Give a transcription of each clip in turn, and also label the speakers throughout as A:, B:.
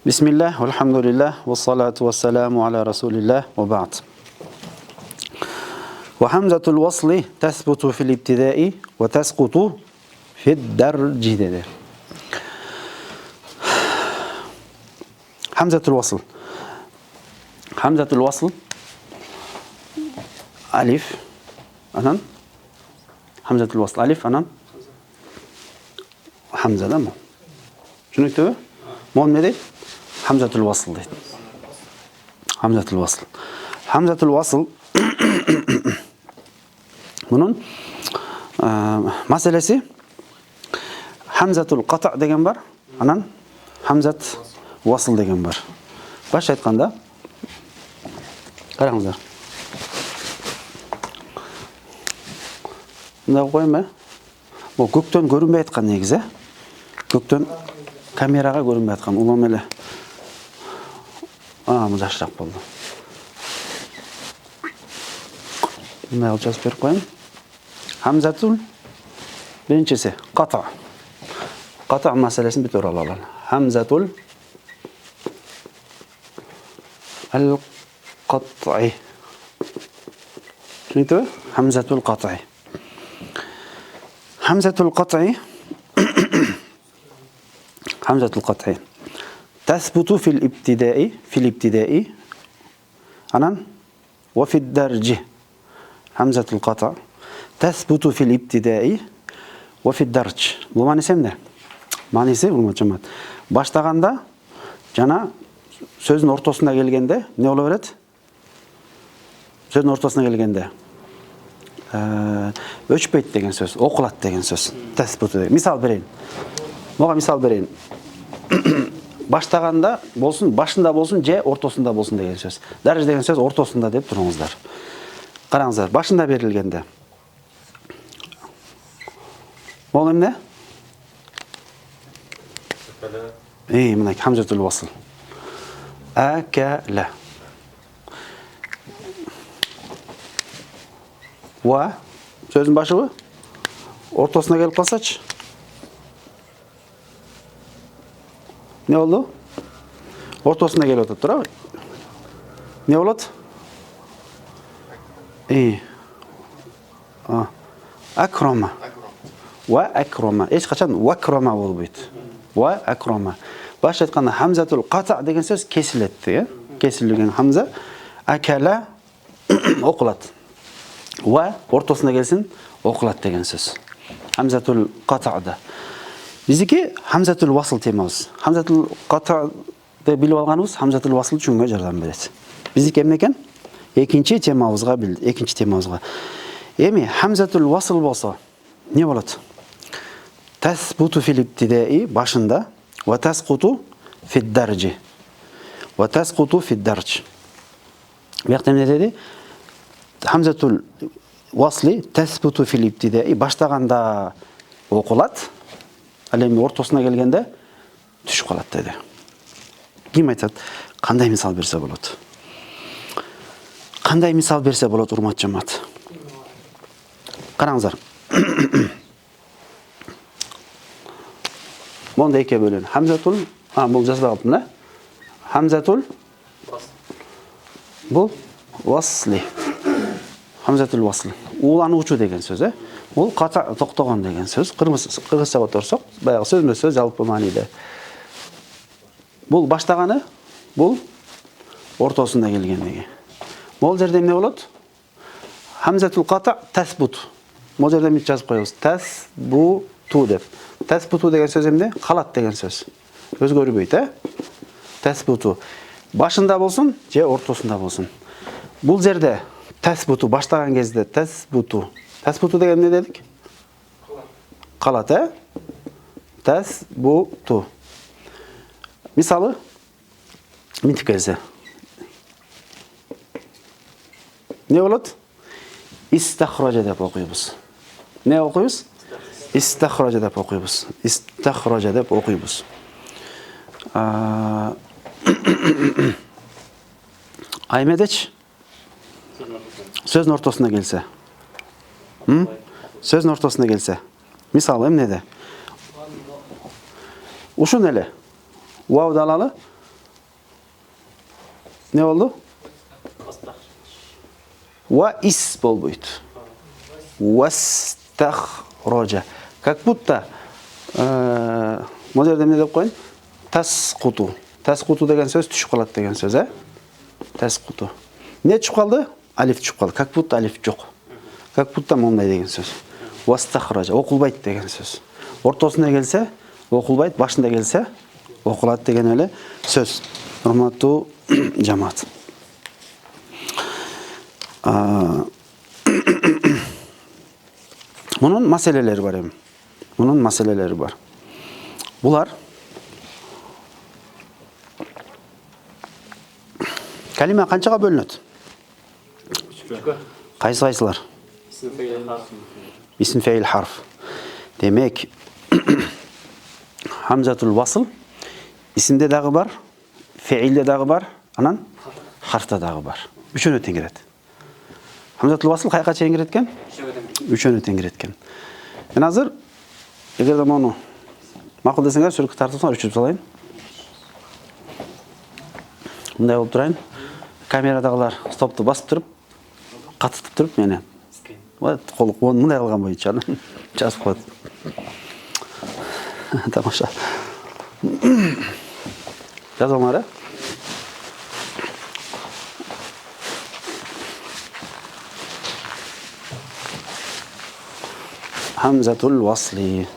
A: Bismillah, walhamdulillah, wassalatu wassalamu ala rasulillah, wa ba'd. Wa hamzatul wasli tasbutu fil ibtidai wa tasqutu fid darji dedi. Hamzatul wasl. Hamzatul wasl alif anan hamzatul wasl alif anan hamza mı? Tushunibdimi? Mo'l ne deydi? Hamzatul wasl deydi. Hamzatul wasl. Hamzatul wasl bunun masalasi hamzatul qata' degan bor, anan hamzat wasl degan bor. Boshqa aytganda qarangizlar. Bunday qo'yma. Bu ko'kdan ko'rinmay aytgan negizi. Ko'kdan kameraga ko'rinmay aytgan ulam ele. Bu yaxshiroq bo'ldi. Bunday olchas berib qo'ying. Hamzatul birinchisi qata'. Qata' masalasini bitirib olaylik. Hamzatul al-qat'i. Tushunibmi? Hamzatul qat'i. Hamzatul qat'i Hamzatul qat'i تثبت في الابتداء anan wa fi darji. Hamzatul qata' تثبت في الابتداء وفي الدرج. Bu ma'nosi nima? Ma'nosi bo'lmachamat. Boshlaganda jana so'zning o'rtasına kelganda ne bo'laveradi? So'zning o'rtasına kelganda o'chpayt degan so'z, o'qilat degan so'z. Tasbut degan. Misol berayim. Moga misol berayim. Boshlaganda bo'lsin, boshында bo'lsin, je o'rtasında bo'lsin degan so'z. Darj degan so'z o'rtasında deb turingizlar. Qarangizlar, boshында berilganda. Mo'lim ne? Mana hamzatul wasl. Akala. Va so'zning boshi bu. O'rtasına kelib qolsa-chi? Ne oldu? O'rtasına kelib o'tib turadi. Ne bo'ladi? Akrama. Va akrama. Hech qachon vakrama bo'lmaydi. Va akrama. Boshqa aytganda hamzatul qata' degan so'z kesiladi, kesilgan hamza akala o'qiladi. Va o'rtasına kelsin o'qiladi degan so'z. Hamzatul qata'da. Bizniki hamzatul wasl temamiz. Hamzatul qata' deb bilib olganimiz hamzatul wasl tushunga yordam beradi. Bizniki nima ekan? Ikkinchi temamizga bildi. Ikkinchi temamizga. Emi hamzatul wasl bo'lsa, ne bo'ladi? Tasbutu fil ibtidai boshida va tasqutu fid darji. Va tasqutu fid darj. Bu yerda nima dedi? Hamzatul wasli tasbutu fil ibtidai boshlaganda o'qiladi. Alemi o'rtasına kelganda tushib qoladi dedi. Kim aytadi? Qanday misol bersa bo'ladi? Qanday misol bersa bo'ladi, hurmatli jamoat? Qarangizlar. Bunda ikki bo'linadi. Hamzatul, bu jazba qilibmi? Hamzatul bu wasli. Hamzatul wasl. Ulanuvchi degan so'z, Bu qata' to'xtagan degan so'z. Qirg'izcha o'tirsak, bayaq so'zma-so'z jalb ma'noda. Bu boshlagani, bu o'rtasida kelganligi. Bu yerda nima bo'ladi? Hamzatul qata' tasbut. Bu yerda nima yozib qo'yamiz? Tasbutu deb. Tasbutu degan so'z endi qalat degan so'z. O'zgarmaydi, Tasbutu. Boshida bo'lsin, je o'rtasida bo'lsin. Bu yerda tasbutu boshlagan kezde tasbutu. Tasbutu degan ne dedik? Qalat, Tasbutu. Misali mintib kelsa. Ne bo'ladi? Istakhraja deb o'qiymiz. Ne o'qiymiz? Istakhraja deb o'qiymiz. Istakhraja deb o'qiymiz. Aymedech so'zning o'rtasına kelsa. So'zning o'rtasına kelsa. Misolim neda? Ushun ele. Vav dalalı Ne oldu? Ve is болбойт. Вастахрожа. Как будто мына жерде эмне деп коеюн? Тасқуту. Тасқуту деген сөз түшүп калат деген сөз, Тасқуту. Не түшүп калды? Алиф түшүп калды. Как будто алиф жок. Как будто мындай деген сөз. Вастахрожа. Окулбайт деген сөз. Ортосунда келсе окулбайт, башында келсе окулат деген эле сөз. Урматтуу жамаат. Bunun meseleleri var hem. Bunun meseleleri var. Bular kalima qanchaga bölünөt? Qayсы-qayсылар? İsm feil harf. Demek hamzatul vasl isimde dagı var, feilde dagı var, anan harfta dagı var. Üçünü tengirет. Hamzatul vasl qayerga чейин кирет экен? Üçünü tengirет экен. Мен азыр эгерде мону макул десеңер сүрөткө тартып өчүрүп салайын. Мындай болуп турайын. Камерадагылар стопту басып туруп, катытып туруп мени. Вот колу мындай кылган боюнча жазып коет. Тамаша. Жазалыңар, Hamzatul vasli.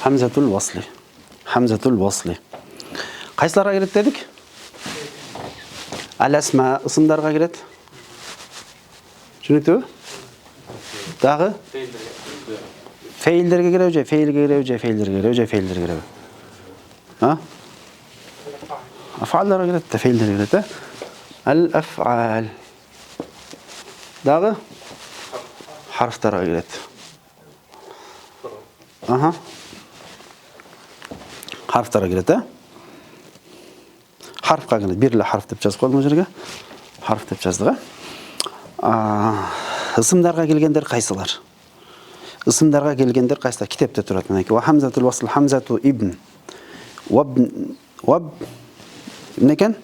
A: Hamzatul vasli. Hamzatul vasli. Qayсыларга кирет дедик? Al-asma ысымдарга кирет. Түшүнүктүбү? Дагы? Feillerге киреби же, feilге киреби же, feillerге киреби же, feillerге киреби? Ha? Af'allara кирет да, feillerге кирет да. Al-af'al. Дагы? Harflarga кирет. Aha. Harflarga кирет да. Harfga кирет. Бир эле harf деп жазып койдум бул жерге. Harf деп жаздык, ысымдарга келгендер кайсылар? Ысымдарга келгендер кайсылар? Китепте турат менеки. Ва хамзатул васл хамзату ибн. Ваб эмне экен?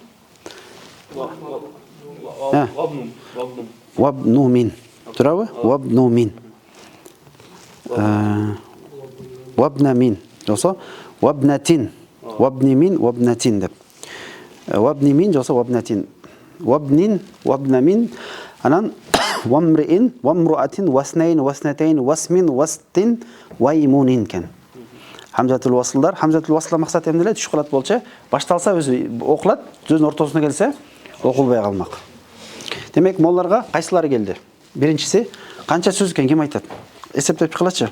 A: Вабну мин. Турабы? Вабну мин. Вабна мин. Жоксо вабнатин. Вабни мин, вабнатин деп. Вабни мин жоксо вабнатин. Вабнин, вабна мин. Анан вамриин, вамруатин, васнайн, васнатайн, васмин, вастин, ваймунин кен. Хамзатул васлдар, хамзатул васла максат эмне эле? Түшүп калат болчу. Башталса өзү окулат, сөздүн ортосуна келсе окулбай калмак. Демек, молларга кайсылары келди? Биринчиси, канча сөз экен, ким айтат? Эсептеп чыккылачы.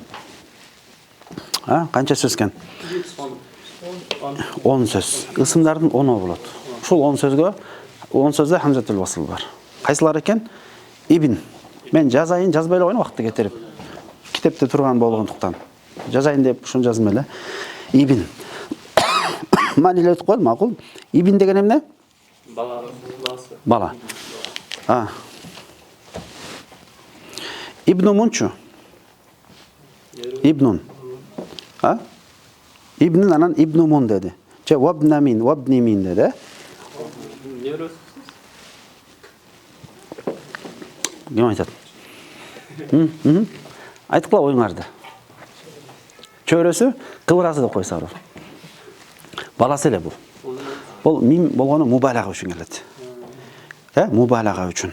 A: Канча сөз экен? 10 сөз. Ысымдардын 10 болот. Ушул 10 сөзгө 10 сөздө хамзатул васл бар. Кайсылар экен? Ибн. Мен жазайын, жазбай эле койгон убакытты кетирип. Китепте турган болгондуктан. Жазайын деп ушуну жаздым эле. Ибн. Маанилүү айтып коелу, макул. Ибн деген эмне? Бала. Ибну мунчу. Ибнун. Ибн анан ибну мун деди. Же вабна мин, вабни мин деди. Ким айтат? Айтып кала оюңарды. Чөйрөсү кыбырасы деп койсо. Баласы эле бул. Бул мим болгону мубалага үчүн келет. Мубалага үчүн.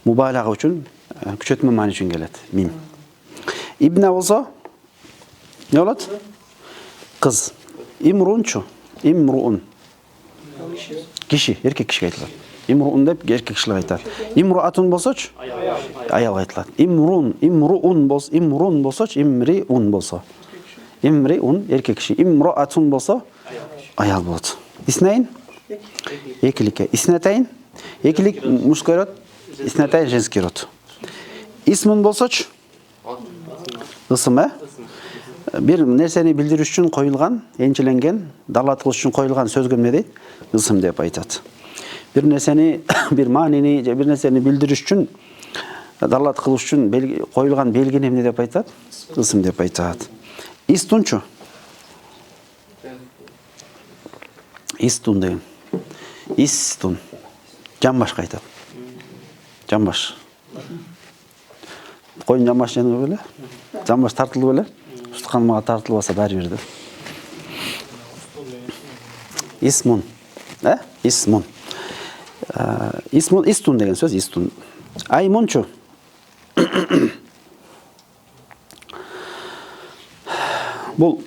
A: Мубалага үчүн күчөтмө маани үчүн келет мим. Ибна болсо не болот? Кыз. Имрунчу. Имруун. Киши, эркек кишиге айтылат. Имруун деп эркек кишилер айтат. Имруатун болсочу? Аялга айтылат. Имруун болсочу, имриун болсо. Имриун эркек киши. Имруатун болсо аял болот. Иснайн? Экиликке. Иснатайн? Экилик мужской род, иснатайн женский род. Исмун болсочу? Ысым, бир нерсени билдирүү үчүн коюлган, энчиленген, далат кылыш үчүн коюлган сөзгө эмне дейт? Ысым деп айтат. Bir нерсени, bir маанини же бир нерсени билдирүү үчүн далалат кылыш үчүн коюлган белгини эмне деп айтат? Ысым деп айтат. Истунчу. Истун деген. Истун. Жамбашка айтат. Жамбаш. Коюн жамбаш жеңип беле? Жамбаш тартылып беле? Устуканымга тартылбаса баары бир да. Исмун. Исмун. Исмун, истун деген сөз, истун. Аймунчу. Бул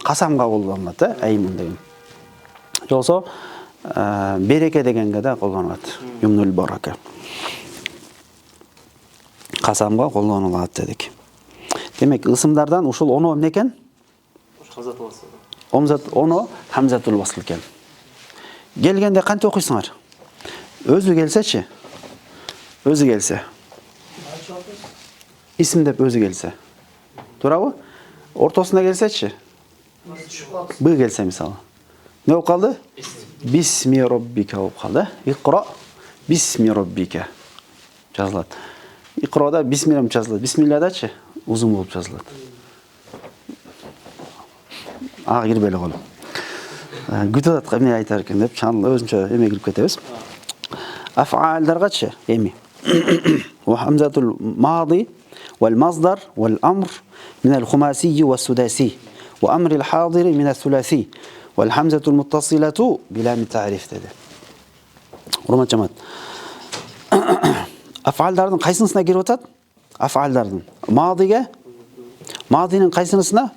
A: касамга колдонулат, аймун деген. Жоксо береке дегенге да колдонулат. Юмнул барака. Касамга колдонулат дедик. Демек, ысымдардан ушул оно эмне экен?
B: Хамзатул васл.
A: Оно хамзатул васл экен. Келгенде кантип окуйсуңар? Өзү келсечи? Өзү келсе. Исим деп өзү келсе. Туурабы? Ортосуна келсечи? Б келсе мисалы. Не болуп калды? Бисми роббика болуп калды. Икра бисми роббика. Жазылат. Икрода бисмилlah жазылат. Бисмиллядачы узун болуп жазылат. Ага кирбей эле кол. Күтүп аткан эмне айтар экен деп, чаңыл өзүнчө эме кирип кетебиз. Аф'алдаргачы эми. Ва хамзатул мади вал маздар вал амр من الخماسي والسداسي وأمر الحاضر من الثلاثي والحمزة المتصلة بلام التعريف dedi. Урмат жамаат. Аф'алдардын кайсынысына кирип атат? Аф'алдардын. Мадиге? Мадинин кайсынысына?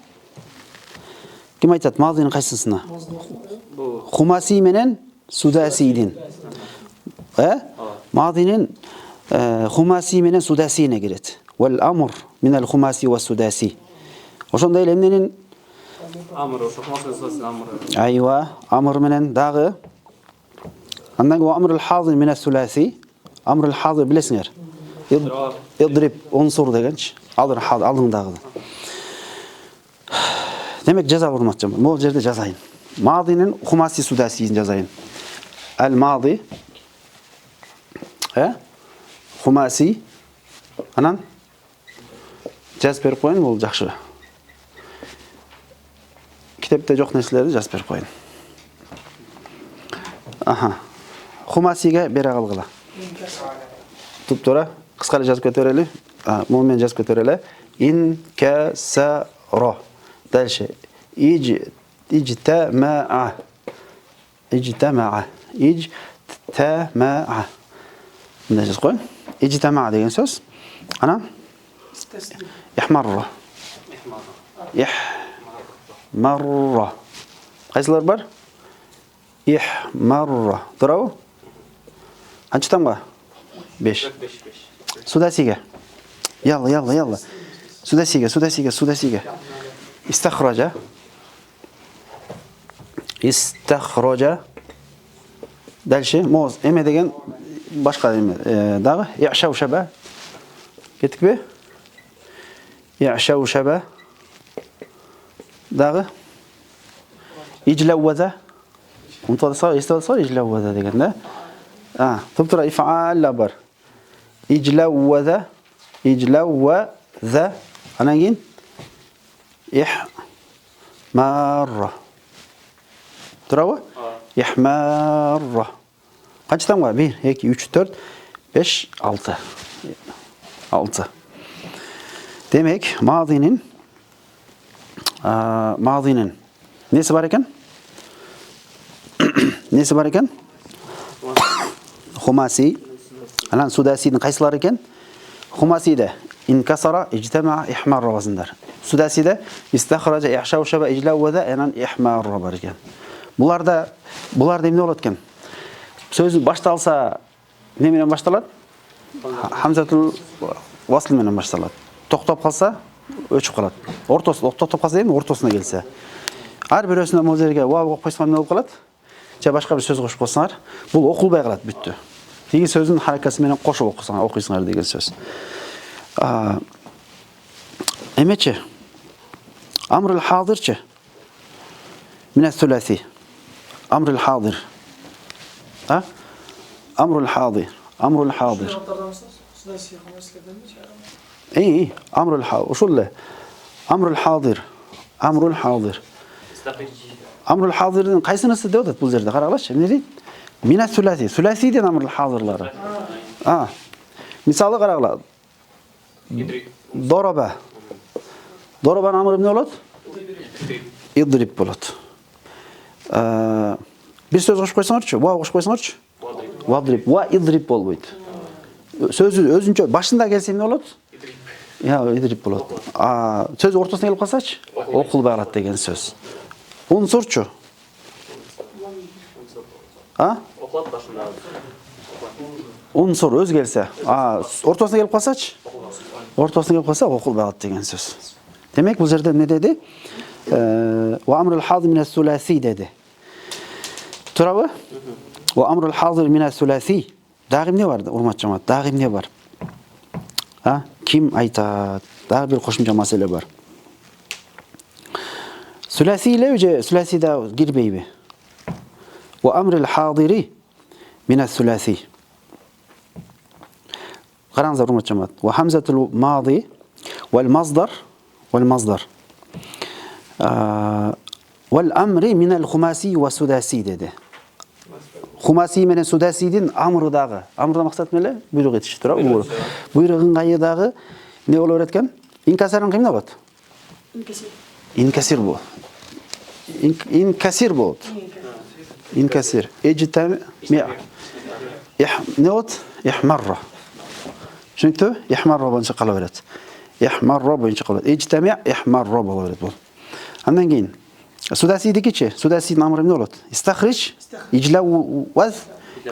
A: Ким айтат мадинин кайсынысына? Хумаси менен судасийдин. Мадинин хумаси менен судасийне кирет. Вал амр من الخماسي والسداسي. Ошондой эле эмненин
B: Амр, хумасый амр.
A: Айва, амр менен дагы. Андан кийин амр al-hadir min al-thulathi. Амр al-hadir билесиңер. Идриб унсур дегенчи. Алдыр алдыңдагы. Демек жаза урматчым. Могул жерде жазайын. Мадинин хумаси судасийин жазайын. Al-madi хумаси анан жазып берип коюн, бул жакшы. Китепте жок нерселерди жазып берип коюн. Аха. Хумасиге бере калгыла. Туп-туура, кыска эле жазып кете берели. Муну менен жазып кете берели. Инкасара. Дальше. Ижтамаа. Ижтамаа. Ижтамаа. Мындай жазып коюн. Ижтамаа деген сөз. Анан يحمر يحمر قيسلر بار يحمر تراو анчтамга 5 судасиге يلا судасиге استخرج дальше моз эме деген башка эме дагы яшаушаба кетикпи يعشوشبة داغ يجلوذ انت صار يجلوذ ديگنده تبترا افعال لبر يجلوذ انا جين يحمر تراوا يحمر قانچ тамга 1 2 3 4 5 6 Demek madinin nesi var iken? Nesi var iken? Humasi. Alan sudasinin kaysılar iken? Humasi de inkasara, ictema, ihmarra vazınlar. Sudasi de istahraca, ihşavşaba, iclavvada, enan ihmarra var iken. Bularda emne olatken? Sözün baştalsa ne menen baştalat? Hamzatul vasl menen baştalat. Токтоп калса өчүп калат. Токтоп калса эми ортосуна келсе. Ар бирөөсүнө могул жерге ва окуп койсоң эмне болуп калат? Же башка бир сөз кошуп койсоңар, бул окулбай калат бүттү. Тиги сөздүн харакаты менен кошуп окуйсуңар деген сөз. Эмечи? Амрул хадирчи? Мин ас-суласи. Амрул хадир. Амрул хадир. Amrul hadir. İyi. Amrul hadir. Uşulle. Amrul hadir. Amrul hadir. Amrul hadir'in qaysinisi deb o'tadi bu yerda qaranglarchi. Nima deydi? Mina sulasi. Sulasi degan amrul hadirlari. Ha. Misoli qaranglar. Doroba. Dorobaning amri nima bo'ladi? Idrib bo'ladi. Bir so'z qo'shib qo'ysanglarchi, va qo'shib qo'ysanglarchi. Vadrib, va idrib bo'lmaydi. So'zi o'zincha boshida kelsa nima bo'ladi? Ya, idrib bo'ladi. So'z o'rtasiga kelib qolsa-chi, o'qil bag'lat degan so'z. Unsurchi. Ha?
B: O'qlab boshida.
A: Unsur o'z kelsa, o'rtasiga kelib qolsa-chi? O'rtasiga kelib qolsa o'qil bag'lat degan so'z. Demak, bu yerda nima dedi? Va amrul hadir min as-sulasi dedi. Turabı? Va amrul hadir min as-sulasi. Dag'im ne var? Hurmat jamoat, dag'im ne var? Ha? Kim aytadi? Dag'i bir qo'shimcha masala bor. Sulasi ile o'je sulasida girmaydi. Va amrul hadiri min as-sulasi. Qaranglar hurmat jamoat. Va hamzatul madi wal masdar والأمر من الخماسي والسداسي dedi. Xumasi менен судасидин амрыдагы. Амрда максат эмне? Буйрук этиш тура. Буйругун кайыдагы не боло берет экен? Инкасарын кимне болот? Инкасир болот. Инкасир болот. Инкасир. Эжитами не болот? Ихмарра. Түшүнүктүбү? Ихмарра боюнча кала берет. İhmarra boyunca kalır. İctemi' ihmarra olur bu. Ondan keyin sudasidikichi, sudasinin amrı ne olur? İstahriç, icla vaz,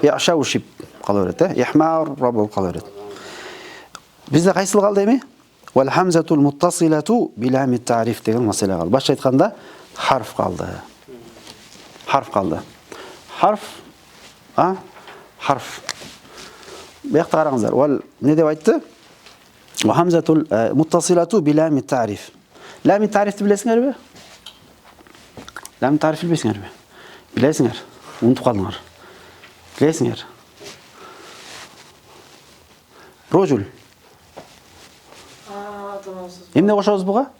A: ya'şav shib kalır. İhmarra bol kalır. Bizde kaysıl kaldı mı? Vel hamzatul muttasilatu bilamit ta'rif degan masala kaldı. Başta aytganda harf kaldı. Harf kaldı. Harf. Bu yoqda qarangizlar. Vel ne deb aytdi? Ve hamzatul muttasilatu bi lam ta'rif. Lam ta'rif bilesinglar mi? Lam ta'rif bilesinglar mi? Bilesinglar. Unutib qoldinglar. Bilesinglar. Rojul. Emne qo'shamiz buga?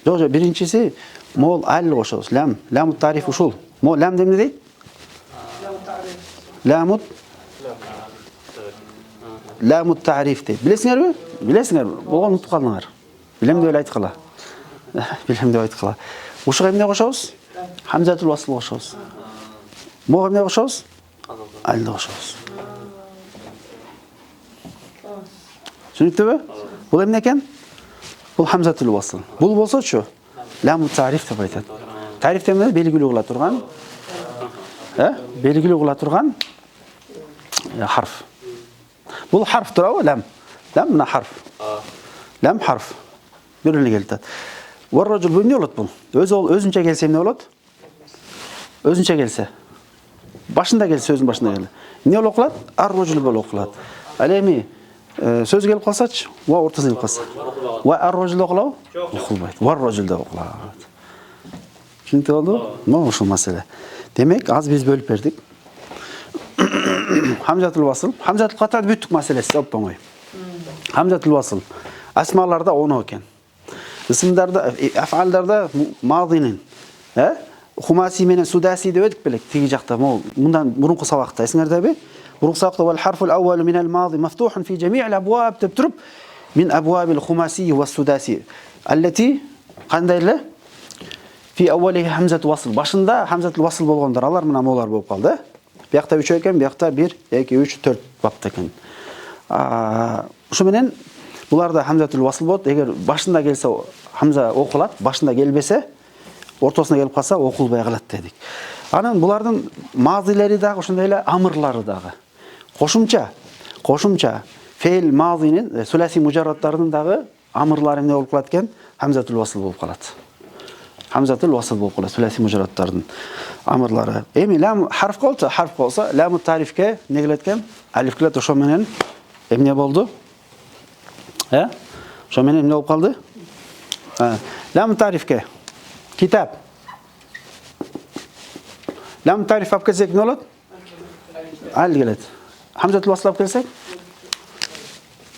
A: Yo'q, birinchisi mol al qo'shamiz. Lam ta'rif ushul. Mol lam deb ne deydi? Lamut Lamut ta'rif deydi. Bilesinglar mi? Bilesinglar. Bo'lgan unutib qoldinglar. Bilem deb aytib qola. Bilem deb aytib qola. O'sha emne qo'shamiz? Hamzatul wasl qo'shamiz. Mo emne qo'shamiz? Al qo'shamiz. Tushunibdimi? Bu emne ekan? Bu hamzatul wasl. Bu bo'lsa-chu, lamut ta'rif deb aytadi. Ta'rif demada belgili qila turgan, belgili qila turgan harf. Bu harf turavi lam. Lam buna harf. Lam harf. Birini keltiradi. Va rojul bu ne bo'ladi bu? O'zincha kelsa ne bo'ladi? O'zincha kelsa. Boshida kelsa, so'zning boshida kelsa. Ne o'qiladi? Ar-rojul bo'lib o'qiladi. Alemi so'z kelib qolsa-chi, va o'rtasiga kelib qolsa. Va ar-rojul o'qiladi? O'qilmaydi. Va ar-rojul da o'qiladi. Tushundingizmi? Mana shu masala. Demak, az biz bo'lib berdik. Hamzatul wasl. Hamzatul qat'at bütük meselesi olib qo'ying. Hamzatul wasl. Asmalarda 10 ekan. Ismlarda, af'allarda madinin, xumasi menen sudasi deb o'tdik bilek. Tegi jaqda bundan burunqi sabaqda esinglarda burunqi sabaqda vel harful awwal min al madi maftuhun fi jami' al abwab deb turib min abwab al xumasi va sudasi allati qandaylar fi awwalihi hamzatul wasl. Boshida hamzatul wasl bo'lganlar, ular mana mo'lar bo'lib qoldi. Bu yoqda 3 ekan, bu yoqda 1, 2, 3, 4 bapta ekan. Shu bilan bularda hamzatul wasl bo'ladi. Agar boshida kelsa hamza o'qiladi, boshida kelbese o'rtasına kelib qolsa o'qilmay qoladi dedik. Anan bularning mazilaridagi shundaylar amrlaridagi qo'shimcha fe'l mazinin sulasi mujarradlaridagi amrlari ne bo'lib qoladi ekan? Hamzatul wasl bo'lib qoladi. Hamzatul wasl bo'lib qoladi sulasi mujarradlarning amrlari. Emi lam harf qolsa, lam ta'rifga ne kelatgan? Alif keladi, o'sha bilan emne bo'ldi? O'sha bilan emne bo'lib qoldi? Lam ta'rifga kitap. Lam ta'rif olib kelsak ne bo'ladi? Al keladi. Хамзатул васл алып келсек?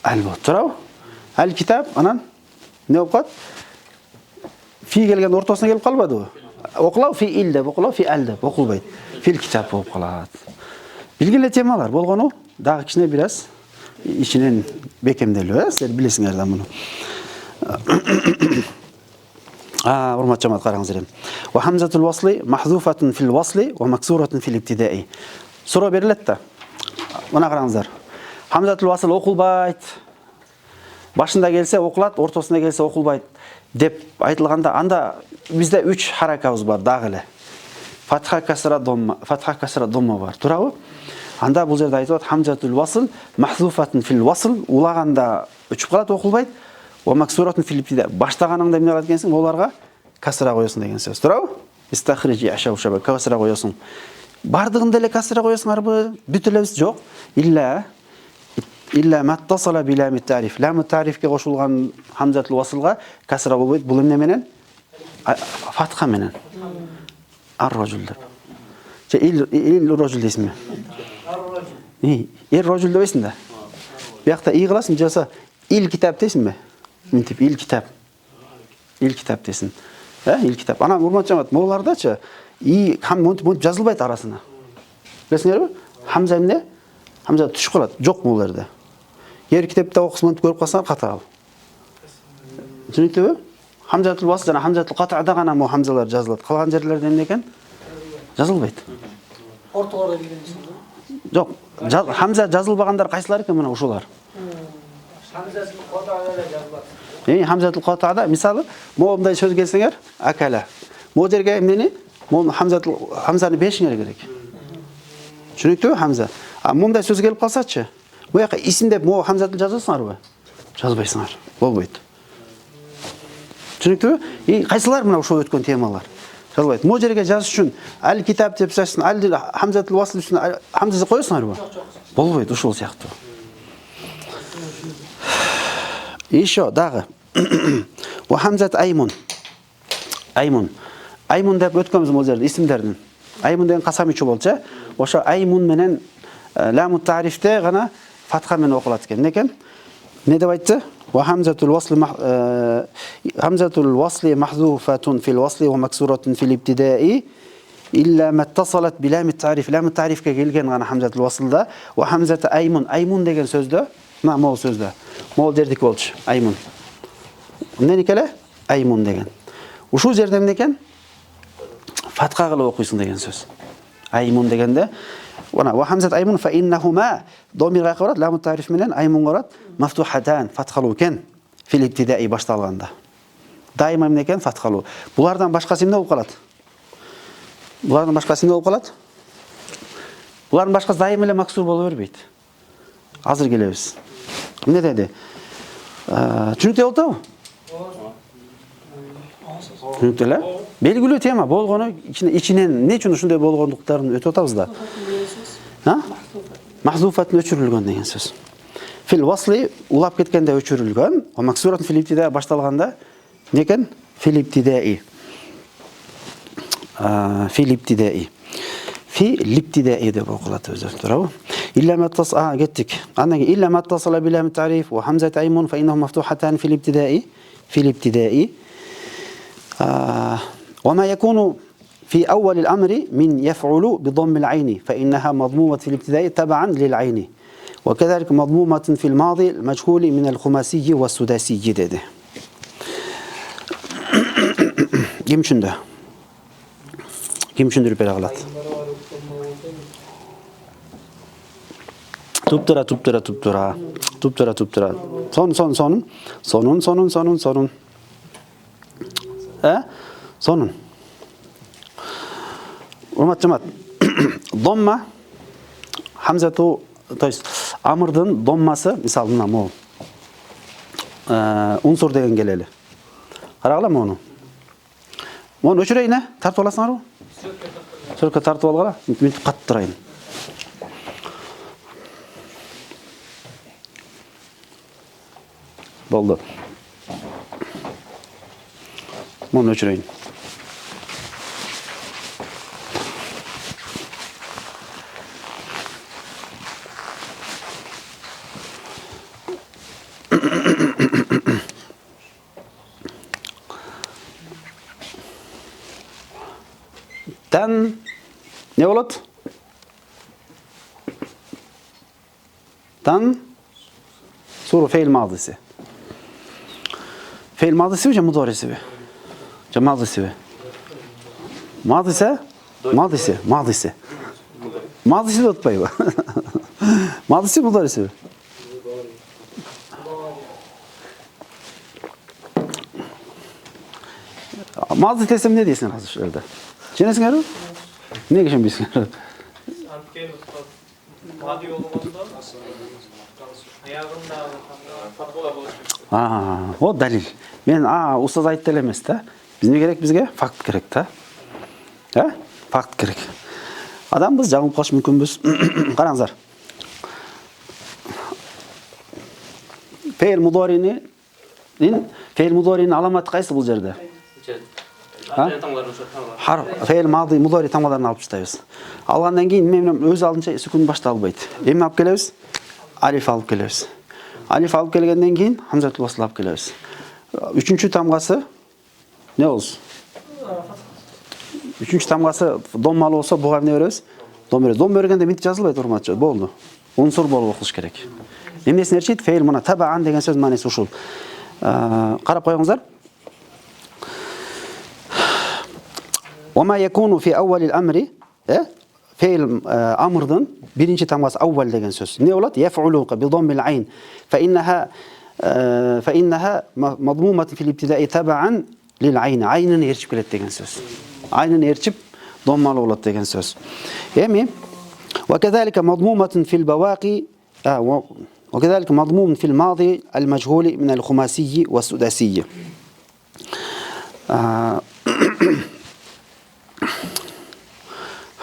A: Әл болады. Турабы? Әл китап, анан не болып қалады? Фи келген ортасына келіп қалбады ғой. Оқылау фи ил деп оқылау, фи әл деп оқылбайды. Фил китап болып қалады. Білгілі темалар болғаны, дағы кішіне біраз ішінен бекемделу, сіздер білесіңер да мұны. Урмат жамаат, қараңыздар енді. Ва хамзатул васли махзуфатун фил васли ва максуратун фил ибтидаи. Сұрақ беріледі да. Мына қараңыздар. Хамзатул васл оқылбайды. Башында келсе оқылады, ортасында келсе оқылбайды деп айтылғанда, анда бізде 3 харакабыз бар дағылы. Фатха касра домма бар. Турабы? Анда бұл жерде айтылады хамзатул васл махзуфатун фил васл, улағанда өчіп қалады, оқылбайды. Ва максуратун фил ибтида. Баштағаныңда не алады екенсің, оларға касра қоясың деген сөз. Турабы? Истахрижи ашау шаба, касра қоясың. Бардығында эле касра қоясың арбы, бүтілебіз жоқ. Илля маттасала билами тариф. Ламу тарифке қошылған хамзатул васлға касра болбайды. Бұл эмне менен? Фатха менен. Ар-ражул деп. Ил-ражул дейсің бе? Ир-ражул дейсің да? Бияқта ий қыласың, жаса ил-китап дейсің бе? Ментіп, ил-китап. Ил-китап дейсің. Ил-китап. Ана урмат жамаат, молардачы, мұнтып жазылбайды арасына. Білесіңер бе? Хамза эмне? Хамза түшіп қалады. Жоқ моларда. Ер китапта оқысын мұнтып көріп қалсаңар қата ал. Түсінікті бе? Хамзатул васл жана хамзатул қатада ғана мо хамзалар жазылады. Қалған жерлерде эмне екен? Жазылбайды.
C: Орталарда келгенсің бе?
A: Жоқ, хамза жазылбағандар қайсылар екен мына ушулар?
C: Хамзатул қатада жазылады.
A: Хамзатул қатада, мысалы, моғымдай сөз келсеңер, акала. Мо жерге эмнени? Мо хамзаны бешіңер керек. Түсінікті бе хамза? Мұндай сөз келіп қалсачы, бұл яққа исімдеп мо хамзатыл жазасыңар бе? Жазбайсыңар, болбайды. Түсінікті бе? Қайсылар мына ошол өткен темалар? Жазбайды. Мо жерге жазыш үшін әл китап деп жазсын, әл хамзатыл васл үшін хамзасы қойасыңар бе? Болбайды, ошол сияқты. Еще дағы. Ва хамзат аймун. Аймун. Аймун деп өткенбіз мол жерде исімдердің. Аймун деген қасам үші болча. Ошо аймун менен ламу тарифте ғана фатха мен оқылады екен. Не екен? Не деп айтты? Ва хамзатул васли махзуфатун фил васли ва максуратун фил ибтидаи илля маттасалат билами тариф. Ламу тарифке келген ғана хамзатул васлда. Ва хамзат аймун. Аймун деген сөзді, мына мол сөзді. Мол жердік болчы. Аймун. Не некеле? Аймун деген. Ушу жерде не екен? Фатха қылып оқисың деген сөз. Аймун дегенде ва хамзат аймун фа иннахума домирға қарат ламу тариф менен аймун қарат мафтухатан фатхалу кен фил ибтидаи башталғанда. Дайыма эмне екен? Фатхалу. Бұлардан башқасы эмне болып қалады? Бұлардан башқасы эмне болып қалады? Бұлардың башқасы дайым эле максур боло бербейт. Азыр келебиз. Эмне деди? Түшүнүктүү болду? Түшүнүктүү эле? Белгилүү тема болгону ичинен не үчүн ушундай болгондуктарын өтүп атабыз да. Махзуфатын өчүрүлгөн деген сөз. Фил васли улап кеткенде өчүрүлгөн, ва максуратын фил ибтидаи башталганда не экен? Фил ибтидаи. Фил ибтидаи. Фил ибтидаи деп окулат өзү, туурабы? Илля маттас кеттик. Андан кийин илля маттасала билами тариф ва хамзат аймун фа иннаху мафтухатан фил ибтидаи. Фил ибтидаи. وما يكون في أول الأمر من يفعل بضم العين فإنها مضمومة في الابتداء تبعا للعين وكذلك مضمومة في الماضي المجهول من الخماسي والسداسي جدده كم شندر بلاغلات تبترا صون sonun. Урмат жамаат. Домма хамзату, то есть амырдын доммасы, мисалы мына мо унсур деген келели. Карагыла мону. Мону өчүрөйүн, тартып аласыңарбы? Сөркө тартып алгыла, мынтип каттырайын. Болду. Мону өчүрөйүн. Tan ne bo'ladi? Tan so'ru fe'l madisi. Fe'l madisi mi, mudorisi mi? Madisi mi? Madisi? Madisi, madisi. Madisi de o'tmaydi. Madisi mudorisi mi? Mazi desem ne deysin hazır şöyle. Çenesine mi? Ne geçen bilsin?
B: Madi olganda ayağında futbola
A: O dalil. Men ustaz aytты эле эмес да. Biz ne gerek bizge? Fakt gerek da. Ha? Fakt gerek. Adamбыз жаңылып калыш мүмкүнбүз. Караңыздар. Fe'l mudori'nin alamati qaysi bu жерде? Fe'l madi mudori tamalarini alып таштайбыз. Алгандан кийин мен өз алдынча сүкүн башта албайт. Эми алып келебиз? Алиф алып келебиз. Алиф алып келгенден кийин хамзатул васл алып келебиз. Үчүнчү тамгасы не болсун? Үчүнчү тамгасы доммалуу болсо буга эмне беребиз? Дом беребиз. Дом бергенде мынтип жазылбайт урматчы. Болду. Унсур болуп окуш керек. Эмнесин эрчит? Fe'l мына табаан деген сөз мааниси ушул. Карап коюңуздар. وما يكون في أول الأمر فعل أمردن birinci tamgası أول деген söz. Ne olat? يفعل بضم العين فإنها مضمومة في الابتداء تبعا للعين. Aynın erçip kelet деген söz. Aynın erçip dommalı olat деген söz. Yani وكذلك مضمومة في البواقي وكذلك مضموم في الماضي المجهول من الخماسي والسداسي.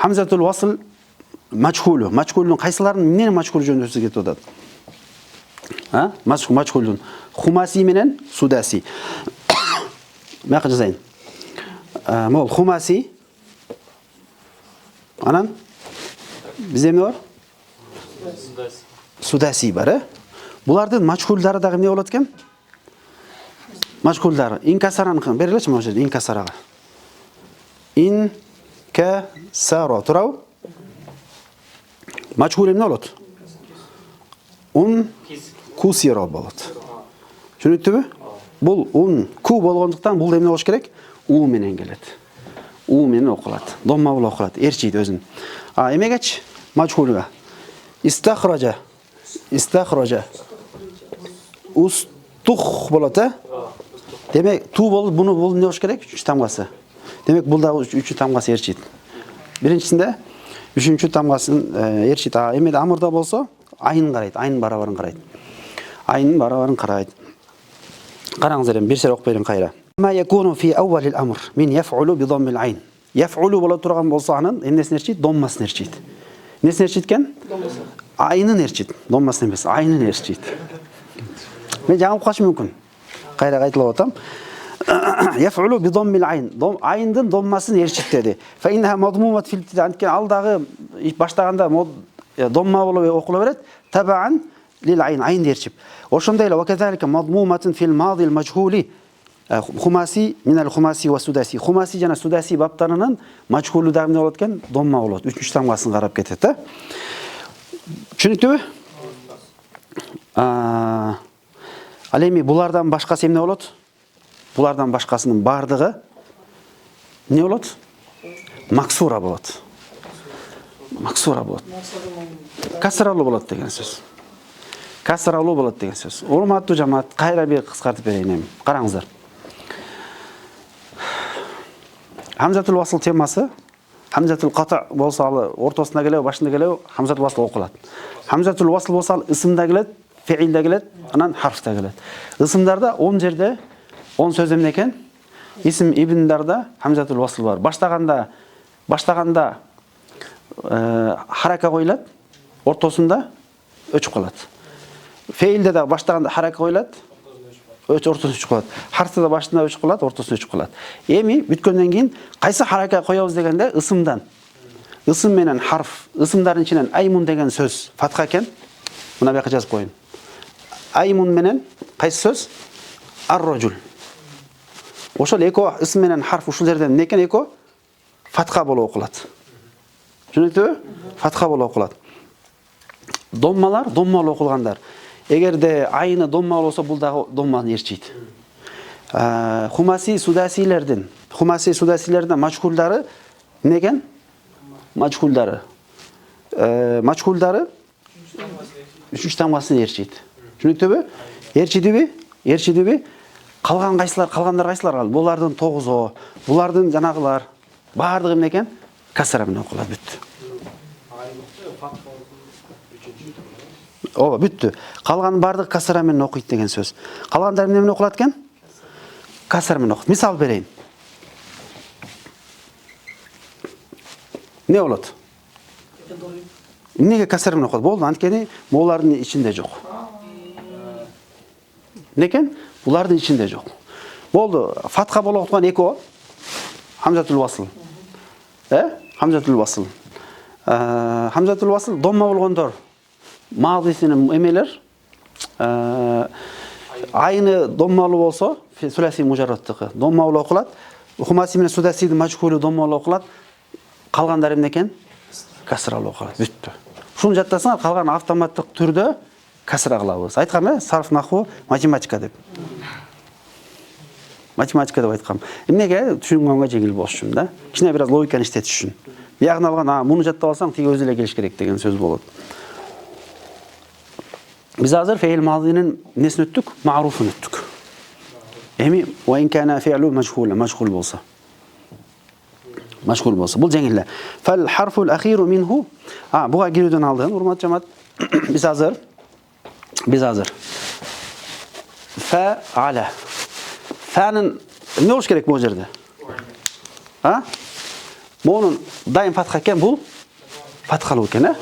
A: Hamzatul vasl majhulu. Majhulun qaysilarining emне majhul жөнүндө сөз кетип атат? Majhulun xumasi менен судasi. Мына жазайын. Мол xumasi. Анан бизде эмне бар? Судasi бар, Булардын majhuldары дагы эмне болот экен? Majhuldары инкасараныкын берилечи могу жерде инкасарага. Касара турау. Majhul эмне болот? Кусира болот. Түшүнүктүбү? Бул ку болгондуктан бул эмне болуш керек? У менен келет. У менен окулат. Домма болуп окулат. Эрчийт өзүн. Эмегечи? Majhulга. Истахража. Устух болот, Демек, ту болуп, буну бул эмне болуш керек? Үч тамгасы. Демек, бул да үчү тамгасы эрчийт. Биринчисинде үчүнчү тамгасын эрчийт. Эмеде амырда болсо, айын карайт, айын барабарын карайт. Айынын барабарын карайт. Караңыздар эми бир сере окуп берейин кайра. Ма якуну фи аввалил амр мин яф'улу би даммил айн. Яф'улу боло турган болсо анын эмнесин эрчийт? Доммасын эрчийт. Эмнесин эрчийт экен? Айынын эрчийт. Доммасын эмес, айынын эрчийт. Мен жаңылып калышым мүмкүн. Кайра кайталап атам. Яф'улу би даммил айн. Айындын доммасын эрчийт деди. Фа иннаха мадмумат фил ibtida. Анткени алдагы баштаганда домма болуп окула берет. Табаан лил айн, айын эрчип. Ошондой эле ваказалика мадмуматун фил мади мажхули. Хумаси минал хумаси ва судаси. Хумаси жана судаси баптарынын мажхулу да эмне болот экен? Домма болот. Үчүнчү тамгасын карап кетет, Түшүнүктүбү? Ал эми булардан башкасы эмне болот? Булардан башкасынын бардыгы эмне болот? Максура болот. Максура болот. Касралуу болот деген сөз. Касралуу болот деген сөз. Урматтуу жамаат, кайра бир кыскартып берейин эми. Караңыздар. Хамзатул васл темасы, хамзатул ката болсо ал ортосунда келеби, башында келеби, хамзатул васл окулат. Хамзатул васл болсо ал ысымда келет, феилде келет, анан харфта келет. Ысымдарда 10 жерде 10 сөз эмне экен? Исм ибндарда хамзатул васл бар. Баштаганда харака коюлат, ортосунда өчүп калат. Феилде да баштаганда харака коюлат, ортосунда өчүп калат. Харфта да башында өчүп калат, ортосунда өчүп калат. Эми бүткөндөн кийин кайсы харака коебуз дегенде ысымдан. Ысым менен харф, ысымдардын ичинен аймун деген сөз фатха экен. Мына бияка жазып коюн. Аймун менен кайсы сөз? Ар-раджул. Ошол эко ысым менен харф ушул жерден эмне экен эко? фатха болуп окулат. Түшүнүктүбү? Фатха болуп окулат. Доммалар, доммалуу окулгандар. Эгерде айны доммалуу болсо, бул дагы домманы ээрчийт. Хумаси судасилердин мачхулдары эмне экен? Мачхулдары үчүнчү тамгасын ээрчийт. Түшүнүктүбү? Ээрчидиби? Калгандар кайсылар калды? Булардын 9-о, булардын жанагылар баардыгы эмне экен? Касра менен окулат, бүттү. Ооба, бүттү. Калган баардыгы касра менен окуйт деген сөз. Калгандар эмне менен окулат экен? Касра менен окуйт. Мисал берейин. Не болот? Эмнеге касра менен окулат? Болду, анткени булардын ичинде жок. Эмне экен? Булардын ичинде жок. Болду, фатха болуп аткан эко хамзатул васл. Хамзатул васл. Хамзатул васл домма болгондор мадисинин эмелер айны доммалуу болсо, суляси мужарраттыкы доммалуу окулат. Хумаси менен судасидин мачхулу доммалуу окулат. Калгандар эмне экен? Касралуу окулат. Бүттү. Шуну жаттасаңар, калган автоматтык түрдө касра кылабыз. Айткам, сарф наху математика деп. Математика деп айткам. Эмнеге? Түшүнгөнгө жеңил болуш үчүн да. Кичине бир аз логиканы иштетиш үчүн. Биягын алган, муну жаттап алсаң, тиги өзү эле келиш керек деген сөз болот. Биз азыр фейл мадинин несин өттүк? Маруфун өттүк. Эми ва ин кана фи'лу мажхул болсо. Мажхул болсо. Бул жеңил эле. Фал харфул ахиру минху. Буга кирүүдөн алдын, урмат жамаат. Биз азыр фа'ала. Фанын эмне болуш керек бул жерде? Монун дайым фатха экен, бул фатхалуу экен,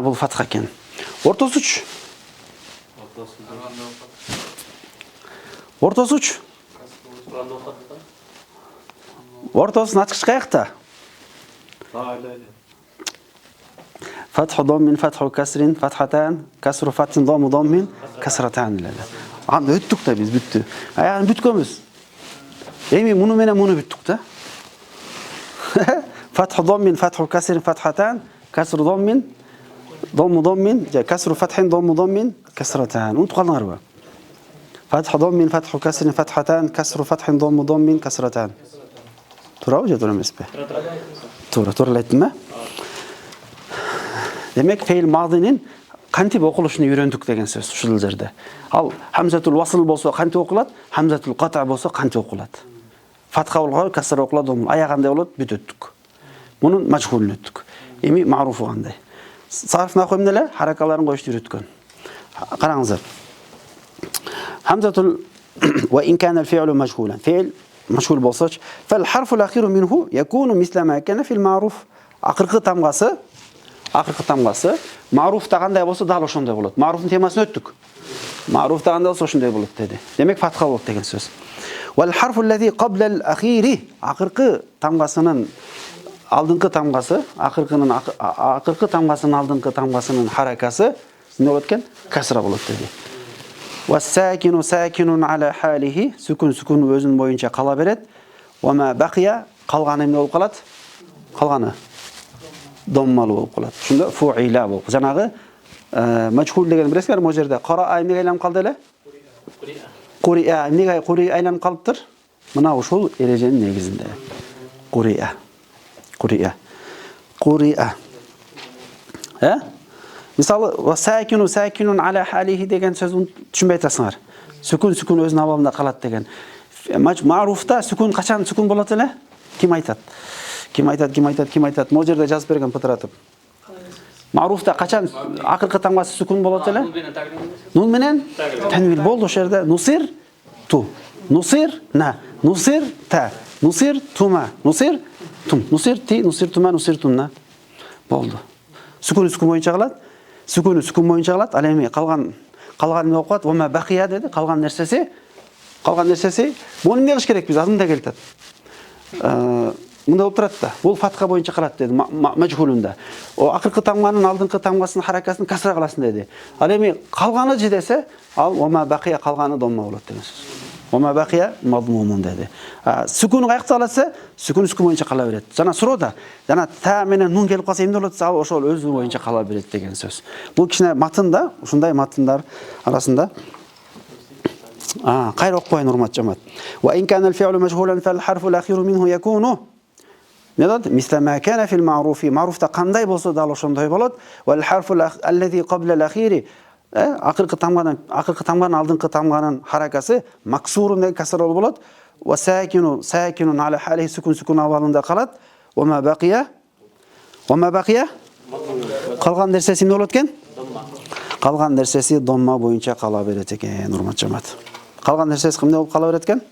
A: бул фатха экен. Ортосуч. Ортосун ачкыч каякта? Фатху доммин, фатху касрин, фатхатан, касру фатхин, домму доммин, касратан. Аны өттүк да биз, бүттү. Аягын бүткөнбүз. Эми муну менен муну бүттүк да. Фатху доммин, фатху касрин, фатхатан, касру доммин, домму доммин, касру фатхин, домму доммин, касратан. Унутуп калдыңарбы? Фатху доммин, фатху касрин, фатхатан, касру фатхин, домму доммин, касратан. Туурабы же туура эмеспи? Туура айттым, Демек, фейл мадинин кантип окулушун үйрөндүк деген сөз ушул жерде. Ал хамзатул васл болсо кантип окулат, хамзатул ката болсо кантип окулат. Фатха болгон, касра окулат, аягандай болот, бүтөттүк. Мунун мажхулун өттүк. Эми маруфу кандай? Сарф наху эмне эле? Харакаларын коюшту үйрөткөн. Караңыздар. Хамзатул ва ин кана аль-фи'лу мажхулан. Фе'л мажхул болсоч, фал харфул ахиру минху якуну мисла ма кана фил маруф. Акыркы тамгасы маруфта кандай болсо дал ошондой болот. Маруфтун темасын өттүк. Маруфта кандай болсо ошондой болот деди. Демек фатха болот деген сөз. Вал харфу аллази qabla al-akhiri, акыркы тамгасынын алдыңкы тамгасы, акыркы тамгасынын алдыңкы тамгасынын харакасы эмне болот экен? Касра болот деди. Вас-сакину сакинун ала халихи, сүкүн өзүнүн боюнча кала берет. Ва ма бакия, калганы эмне болуп калат? Калганы доммалуу болуп калат. Ушунда фуила болуп. Жанагы мажхул деген билесиңерби, могу жерде кара эмнеге айланып калды эле? Куриа. Эмнеге кури айланып калыптыр? Мына ушул эреженин негизинде. Куриа. Мисалы, васакину сакинун ала халихи деген сөзүн түшүнбөй атасыңар. Сүкүн өзүнүн абалында калат деген. Маруфта сүкүн качан сүкүн болот эле? Ким айтат? Могу жерде жазып берген пытыратып. Маруфта качан акыркы тамгасы сүкүн болот эле? Нун менен танвил болду ошол жерде. Нусир ту. Нусир на. Нусир та. Нусир тума. Нусир тум. Нусир ти, нусир тума, нусир тумна. Болду. Сүкүн боюнча калат. Сүкүн боюнча калат. Ал эми калган эмне болуп калат? Вама бакия деди. Калган нерсеси. Буну эмне кылыш керек биз? Азында келтет. Мында болуп турат да. Бул фатха боюнча калат деди. Мажхулунда. Акыркы тамганын алдыңкы тамгасынын харакасын касра кыласың деди. Ал эми калганы же десе, ал вама бакия калганы домма болот деген сөз. وما بقي مضموم dedi. Sükun qayıqta alasa, sükun boyunca qala berет. Жана суроода, жана та менен нун келип калса эмне болот? Ал ошол өзү боюнча кала берет деген сөз. Бул кичине матында, ушундай матындар арасында кайра окуйн урмат жамаат. Wa in kana al-fi'lu majhulan fal-harfu al-akhiru minhu yakunu مثل ما كان في المعروف معروفta qanday bolsa da ошондой болот. Wal-harfu alladhi qabla al-akhiri акыркы тамганын алдыңкы тамганын харакасы максурун деген касыр болот. Wa sakinun ala halihi sukun абалында калат. Wa ma baqiya калган нерсеси эмне болот экен? Калган нерсеси домма боюнча кала берет экен, урмат жамаат. Калган нерсеси кимде болуп кала берет экен?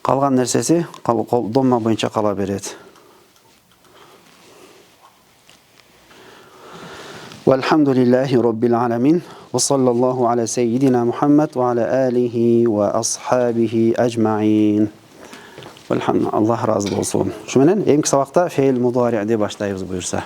A: Калган нерсеси домма боюнча кала берет. والحمد لله رب العالمين وصلى الله على سيدنا محمد وعلى آله وأصحابه أجمعين. والحمد الله razı olsun. Şu menen emki sabakta fe'il mudari' de başlayırız buyursa.